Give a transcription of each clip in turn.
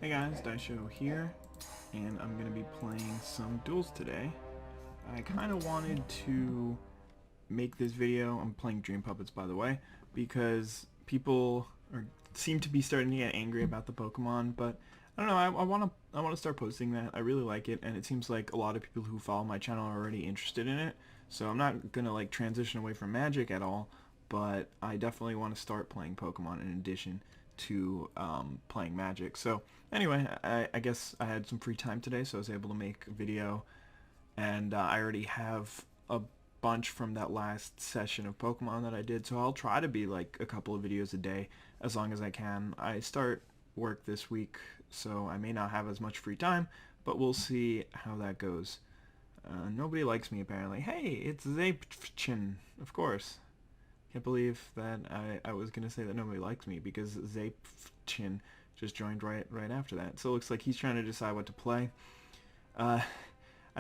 Hey guys, Izdaisho here, and I'm going to be playing some duels today. I kind of wanted to make this video, I'm playing Dream Puppets by the way, because seem to be starting to get angry about the Pokemon, but I don't know, I want to start posting that. I really like it, and it seems like a lot of people who follow my channel are already interested in it, so I'm not going to like transition away from Magic at all, but I definitely want to start playing Pokemon in addition to playing Magic. So anyway, I guess I had some free time today, so I was able to make a video, and I already have a bunch from that last session of Pokemon that I did, so I'll try to be like a couple of videos a day as long as I can. I start work this week, so I may not have as much free time, but we'll see how that goes. Nobody likes me apparently. Hey, it's Zapchin, of course. Can't believe that I was gonna say that nobody likes me because Zapchin just joined right after that. So it looks like he's trying to decide what to play. I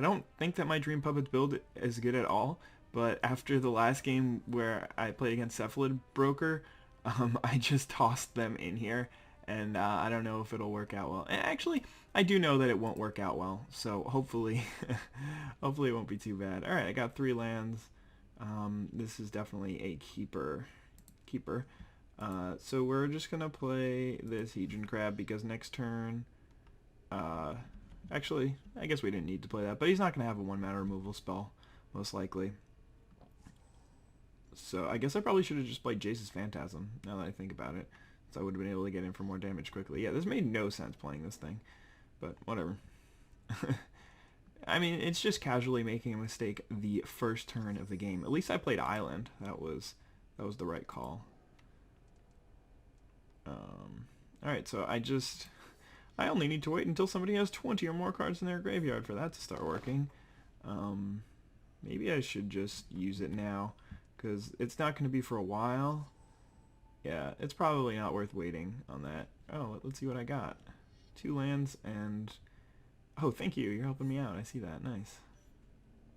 don't think that my Dream Puppets build is good at all, but after the last game where I played against Cephalid Broker, I just tossed them in here, and I don't know if it'll work out well. And actually, I do know that it won't work out well, so hopefully, hopefully it won't be too bad. All right, I got 3 lands. This is definitely a keeper. So we're just gonna play this Hedron Crab because next turn, actually, I guess we didn't need to play that, but he's not gonna have a 1-mana removal spell, most likely. So I guess I probably should have just played Jace's Phantasm, now that I think about it, so I would have been able to get in for more damage quickly. Yeah, this made no sense playing this thing, but whatever. I mean, it's just casually making a mistake the first turn of the game. At least I played Island. That was the right call. Alright, so I only need to wait until somebody has 20 or more cards in their graveyard for that to start working. Maybe I should just use it now, because it's not going to be for a while. Yeah, it's probably not worth waiting on that. Oh, let's see what I got. 2 lands and... Oh, thank you. You're helping me out. I see that. Nice.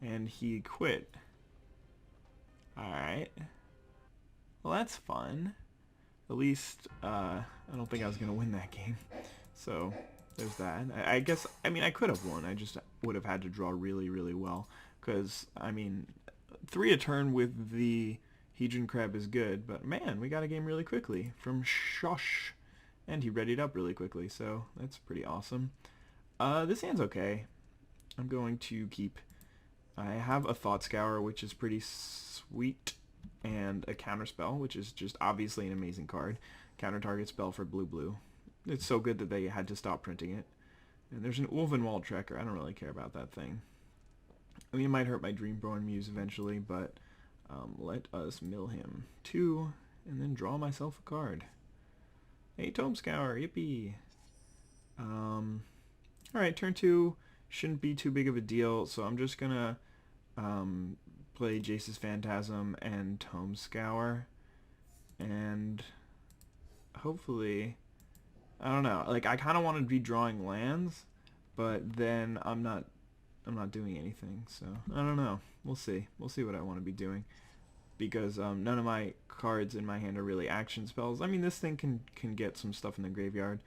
And he quit. Alright. Well, that's fun. At least, I don't think I was going to win that game. So, there's that. I guess, I mean, I could have won. I just would have had to draw really, really well. Because, I mean, 3 a turn with the Hedron Crab is good. But, man, we got a game really quickly from Shosh. And he readied up really quickly. So, that's pretty awesome. This hand's okay. I'm going to keep... I have a Thought Scour, which is pretty sweet, and a Counterspell, which is just obviously an amazing card. Counter target spell for blue. It's so good that they had to stop printing it. And there's an Ulvenwald Trekker. I don't really care about that thing. I mean, it might hurt my Dreamborn Muse eventually, but let us mill him. 2, and then draw myself a card. Hey, Tome Scour, yippee! Alright, turn 2 shouldn't be too big of a deal, so I'm just gonna play Jace's Phantasm and Tome Scour, and hopefully, I don't know, like I kind of want to be drawing lands, but then I'm not doing anything, so I don't know. We'll see what I want to be doing, because none of my cards in my hand are really action spells. I mean, this thing can get some stuff in the graveyard,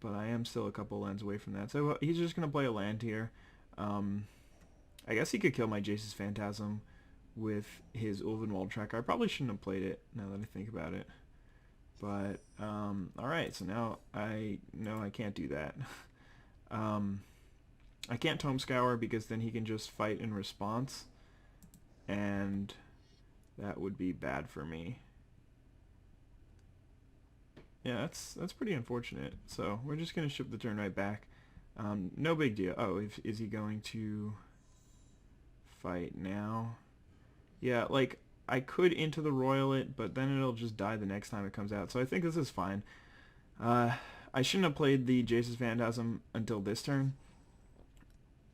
but I am still a couple lands away from that. So he's just going to play a land here. I guess he could kill my Jace's Phantasm with his Ulvenwald Trekker. I probably shouldn't have played it, now that I think about it. But, alright, so now I know I can't do that. I can't Tome Scour because then he can just fight in response, and that would be bad for me. Yeah, that's pretty unfortunate. So we're just gonna ship the turn right back. No big deal. Oh, is he going to fight now? Yeah, like I could into the Royal it, but then it'll just die the next time it comes out. So I think this is fine. I shouldn't have played the Jace's Phantasm until this turn,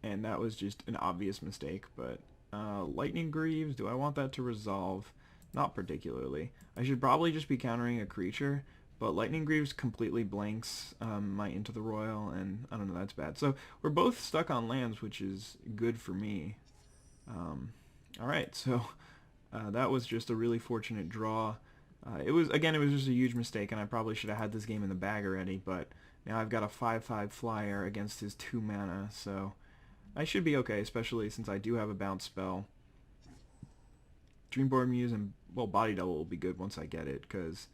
and that was just an obvious mistake. But Lightning Greaves, do I want that to resolve? Not particularly. I should probably just be countering a creature. But Lightning Greaves completely blanks my Into the Royal, and I don't know, that's bad. So we're both stuck on lands, which is good for me. Alright, so that was just a really fortunate draw. It was just a huge mistake, and I probably should have had this game in the bag already, but Now I've got a 5/5 flyer against his 2 mana, so I should be okay, especially since I do have a bounce spell. Dreamborn Muse and, well, Body Double will be good once I get it, because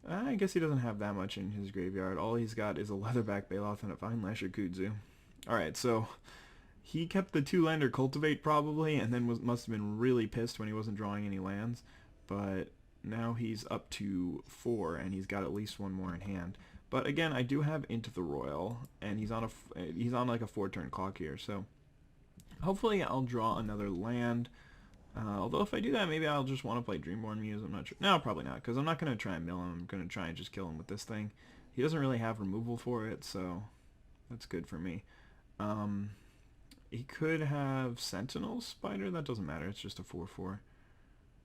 I guess he doesn't have that much in his graveyard. All he's got is a Leatherback Baloth and a Fine Lasher Kudzu. Alright, so he kept the 2-lander Cultivate probably, and then must have been really pissed when he wasn't drawing any lands. But now he's up to 4, and he's got at least 1 more in hand. But again, I do have Into the Royal, and he's on like a 4-turn clock here, so hopefully I'll draw another land. Although if I do that, maybe I'll just want to play Dreamborn Muse. I'm not sure. No, probably not, because I'm not going to try and mill him. I'm going to try and just kill him with this thing. He doesn't really have removal for it, so that's good for me. He could have Sentinel Spider. That doesn't matter. It's just a 4/4.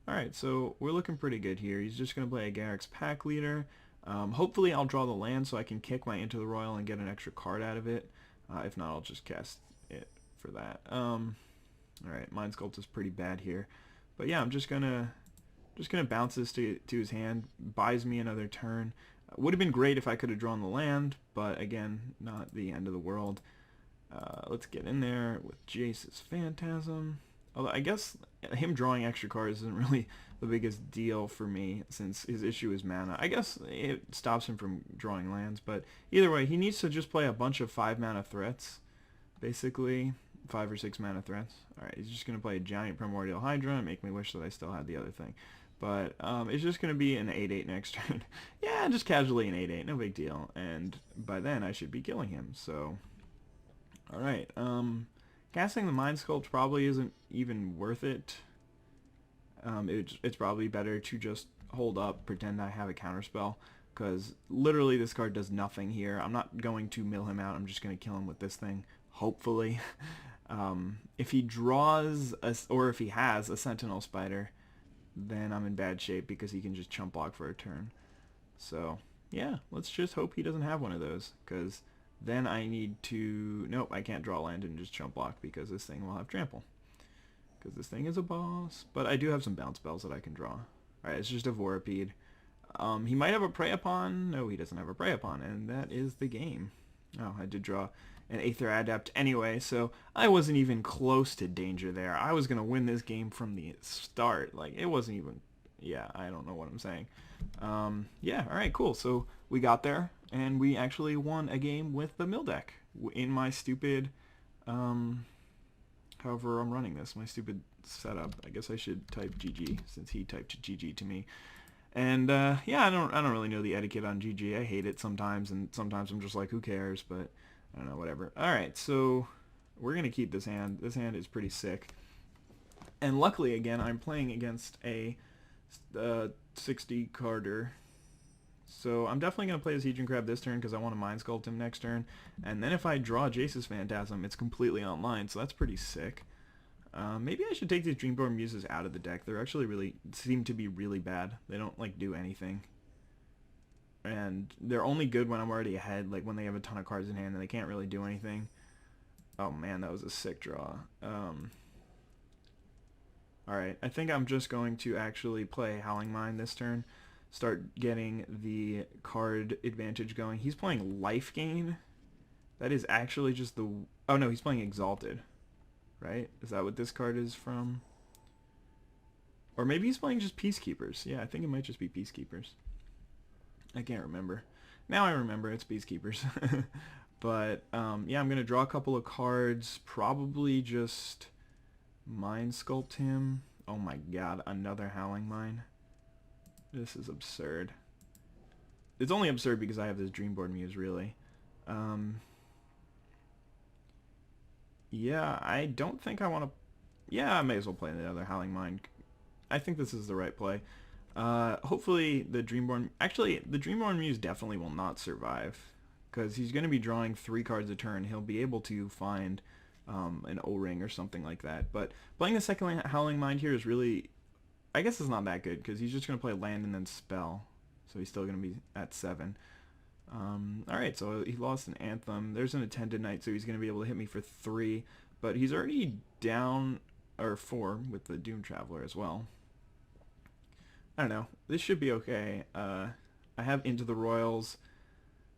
Alright, so we're looking pretty good here. He's just going to play a Garruk's Pack Leader. Hopefully I'll draw the land so I can kick my Into the Royal and get an extra card out of it. If not, I'll just cast it for that. Alright, Mind Sculpt is pretty bad here. But yeah, I'm just gonna bounce this to his hand. Buys me another turn. Would have been great if I could have drawn the land, but again, not the end of the world. Let's get in there with Jace's Phantasm. Although I guess him drawing extra cards isn't really the biggest deal for me, since his issue is mana. I guess it stops him from drawing lands, but either way, he needs to just play a bunch of 5-mana threats, basically. 5 or 6 mana threats. Alright, he's just going to play a giant Primordial Hydra and make me wish that I still had the other thing. But it's just going to be an 8/8 next turn. Yeah, just casually an 8/8, no big deal. And by then I should be killing him, so... Alright, casting the Mind Sculpt probably isn't even worth it. It's probably better to just hold up, pretend I have a counterspell, because literally this card does nothing here. I'm not going to mill him out, I'm just going to kill him with this thing, hopefully. If he draws, or if he has a Sentinel Spider, then I'm in bad shape because he can just chump block for a turn. So, yeah, let's just hope he doesn't have one of those, because then I need to... Nope, I can't draw land and just chump block because this thing will have trample. Because this thing is a boss. But I do have some bounce spells that I can draw. Alright, it's just a Vorapede. He might have a Prey Upon. No, he doesn't have a Prey Upon, and that is the game. Oh, I did draw an Aether Adept anyway, so I wasn't even close to danger there. I was going to win this game from the start. Like, it wasn't even... Yeah, I don't know what I'm saying. Yeah, alright, cool. So we got there, and we actually won a game with the mill deck in my stupid... however I'm running this, my stupid setup. I guess I should type GG, since he typed GG to me. And yeah, I don't really know the etiquette on GG. I hate it sometimes, and sometimes I'm just like, who cares? But I don't know, whatever. All right, so we're gonna keep this hand. This hand is pretty sick. And luckily, again, I'm playing against a 60 carder. So I'm definitely gonna play as Hedron Crab this turn because I want to Mind Sculpt him next turn. And then if I draw Jace's Phantasm, it's completely online, so that's pretty sick. Maybe I should take these Dreamborn Muses out of the deck. They're actually seem to be really bad. They don't, like, do anything. And they're only good when I'm already ahead, like when they have a ton of cards in hand and they can't really do anything. Oh man, that was a sick draw. Alright, I think I'm just going to actually play Howling Mine this turn. Start getting the card advantage going. He's playing Life Gain. That is actually just the... Oh no, he's playing Exalted. Right? Is that what this card is from? Or maybe he's playing just Peacekeepers. Yeah, I think it might just be Peacekeepers. I can't remember. Now I remember, it's Peacekeepers. But, yeah, I'm going to draw a couple of cards. Probably just Mind Sculpt him. Oh my god, another Howling Mine. This is absurd. It's only absurd because I have this Dreamborn Muse, really. Yeah, I don't think I want to... Yeah, I may as well play the other Howling Mine. I think this is the right play. Hopefully the Dreamborn... Actually, the Dreamborn Muse definitely will not survive. Because he's going to be drawing 3 cards a turn. He'll be able to find an O-Ring or something like that. But playing the second Howling Mine here is really... I guess it's not that good, because he's just going to play land and then spell. So he's still going to be at 7. Alright, so he lost an Anthem. There's an Attended Knight, so he's going to be able to hit me for 3. But he's already down, or 4, with the Doom Traveler as well. I don't know. This should be okay. I have Into the Royals.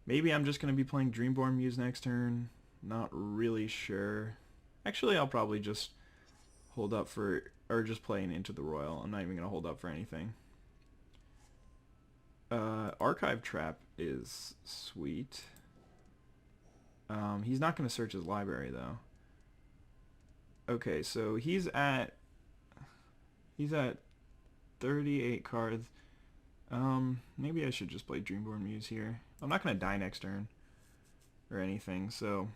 Maybe I'm just going to be playing Dreamborn Muse next turn. Not really sure. Actually, I'll probably just hold up for, or just play an Into the Royal. I'm not even going to hold up for anything. Archive Trap is sweet. He's not going to search his library, though. Okay, so he's at 38 cards. Maybe I should just play Dreamborn Muse here. I'm not going to die next turn or anything, so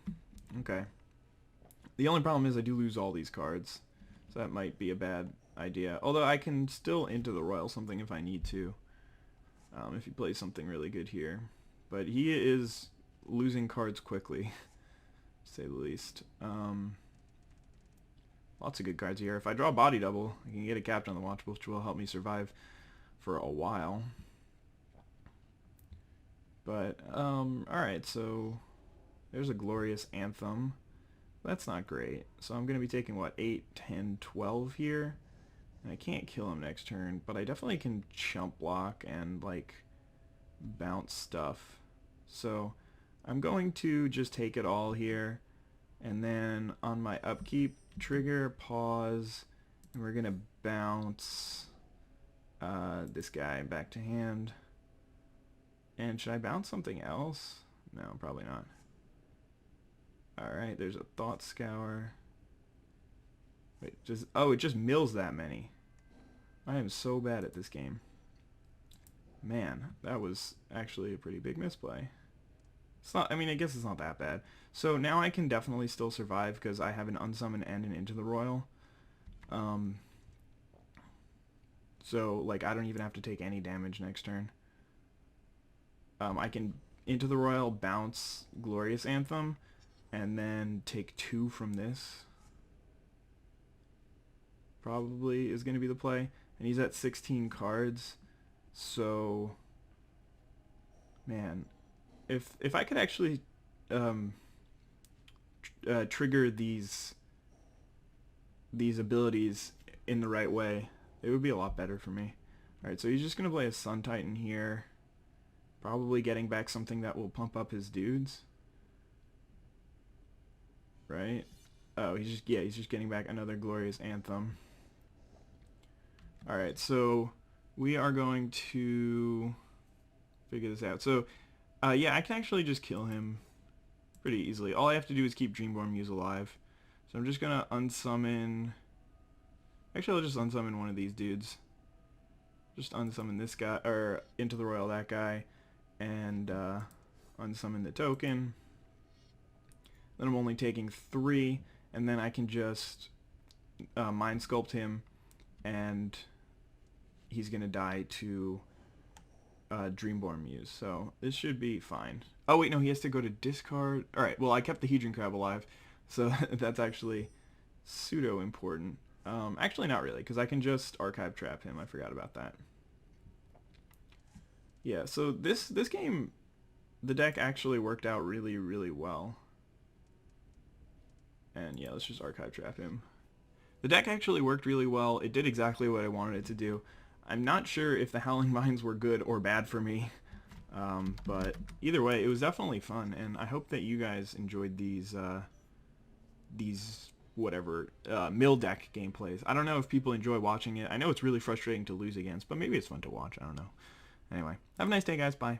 okay. The only problem is I do lose all these cards, so that might be a bad idea. Although I can still Into the Royal something if I need to, if he plays something really good here. But he is losing cards quickly, to say the least. Lots of good cards here. If I draw Body Double, I can get a Captain on the Watch, which will help me survive for a while. But, alright, so there's a Glorious Anthem. That's not great. So I'm going to be taking, what, 8, 10, 12 here? And I can't kill him next turn, but I definitely can chump block and, like, bounce stuff. So I'm going to just take it all here, and then on my upkeep, trigger, pause, and we're going to bounce this guy back to hand. And should I bounce something else? No, probably not. Alright, there's a Thought Scour. Wait, it just mills that many. I am so bad at this game. Man, that was actually a pretty big misplay. It's not, I mean, I guess it's not that bad. So now I can definitely still survive because I have an Unsummon and an Into the Royal. So, like, I don't even have to take any damage next turn. I can Into the Royal, bounce Glorious Anthem, and then take 2 from this. Probably is going to be the play. And he's at 16 cards. So, man, if I could actually trigger these abilities in the right way, it would be a lot better for me. Alright, so he's just going to play a Sun Titan here. Probably getting back something that will pump up his dudes. Right? Oh, he's just getting back another Glorious Anthem. Alright, so we are going to figure this out. So, yeah, I can actually just kill him pretty easily. All I have to do is keep Dreamborn Muse alive. So I'm just going to unsummon... Actually, I'll just unsummon one of these dudes. Just unsummon this guy, or Into the Royal that guy, and unsummon the token. Then I'm only taking 3, and then I can just Mind Sculpt him, and he's going to die to Dreamborn Muse. So this should be fine. Oh wait, no, he has to go to discard. Alright, well I kept the Hedron Crab alive, so that's actually pseudo important. Actually not really, because I can just Archive Trap him. I forgot about that. Yeah, so this game, the deck actually worked out really, really well. And yeah, let's just Archive Trap him. The deck actually worked really well. It did exactly what I wanted it to do. I'm not sure if the Howling Mines were good or bad for me. But either way, it was definitely fun, and I hope that you guys enjoyed these whatever mill deck gameplays. I don't know if people enjoy watching it. I know it's really frustrating to lose against, but maybe it's fun to watch. I don't know. Anyway, have a nice day, guys. Bye.